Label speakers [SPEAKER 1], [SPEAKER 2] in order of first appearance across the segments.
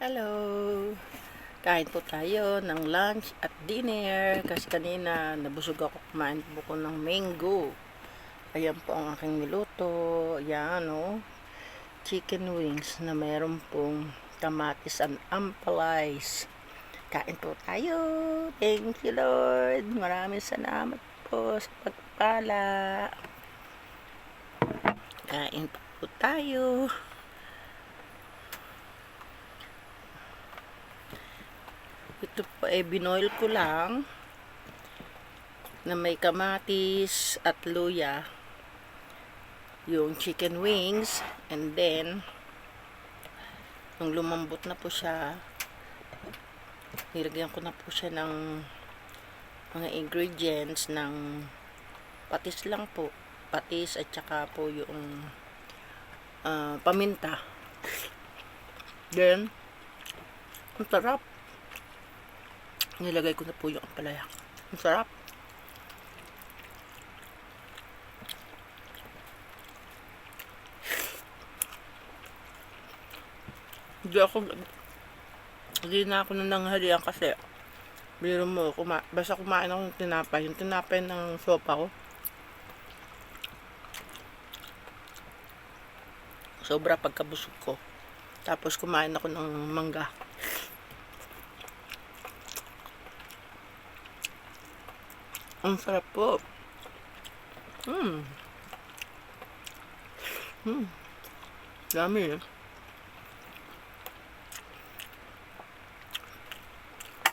[SPEAKER 1] Hello! Kain po tayo ng lunch at dinner kasi kanina nabusog ako, kumain po ko ng mango. Ayan po ang aking niluto. Ayan o. Chicken wings na mayroon pong kamatis and ampalaya. Kain po tayo. Thank you Lord. Maraming salamat po sa pagpala. Kain po tayo. Ito po ay binoil ko lang na may kamatis at luya yung chicken wings, and then nung lumambot na po siya, nilagyan ko na po siya ng mga ingredients ng patis lang po, patis at saka po yung paminta. Then ang sarap. Nilagay ko na po yung ampalaya. Ang sarap. Hindi na ako nananghalian kasi biro mo, basta kumain ako ng tinapay. Yung tinapay ng sopa ko, sobra pagkabusog ko. Tapos kumain ako ng mangga. Ang sarap po. Dami eh.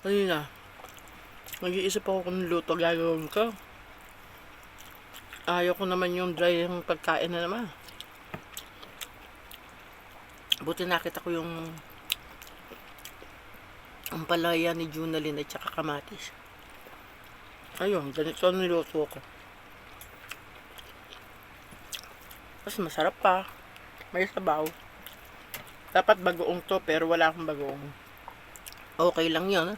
[SPEAKER 1] Kanina, nag-iisip ako kung luto gagawin ko. Ayaw ko naman yung dry yung pagkain na naman. Buti nakita ko yung ampalaya ni Junalyn at saka kamatis. Ayun, ganito ang niluto ko. Mas masarap pa. May sabaw. Dapat bagoong to, pero wala akong bagoong. Okay lang yun.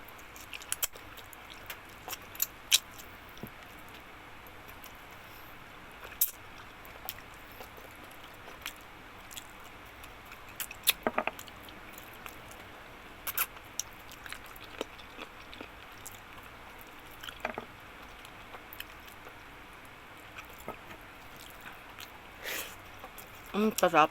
[SPEAKER 1] Sarap.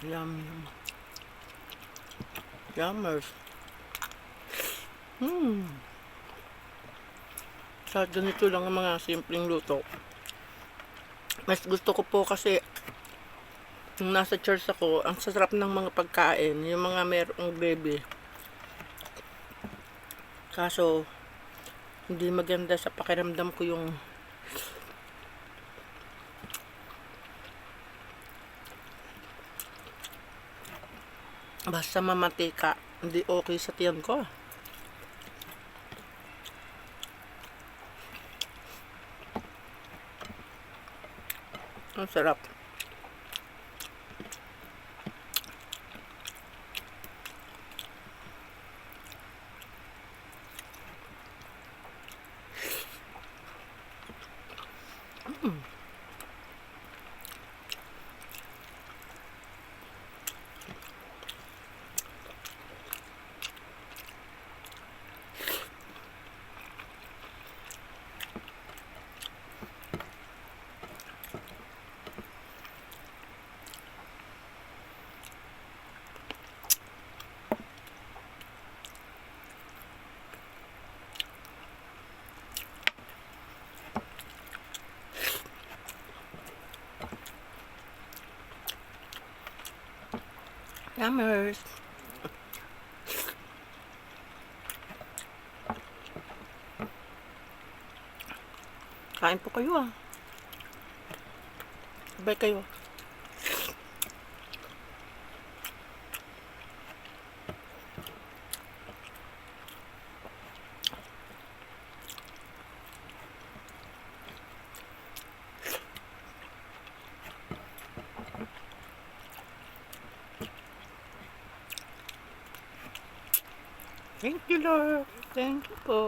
[SPEAKER 1] Yum. Yummers. Sa ganito lang ang mga simpleng luto. Mas gusto ko po kasi nung nasa church ako, ang sarap ng mga pagkain, yung mga merong gravy. Kaso hindi maganda sa pakiramdam ko yung basta mamatika, hindi okay sa tiyan ko. Ang sarap. Yummers. Kain po kayo ah. Sabay kayo. Thank you, Lord. Thank you po.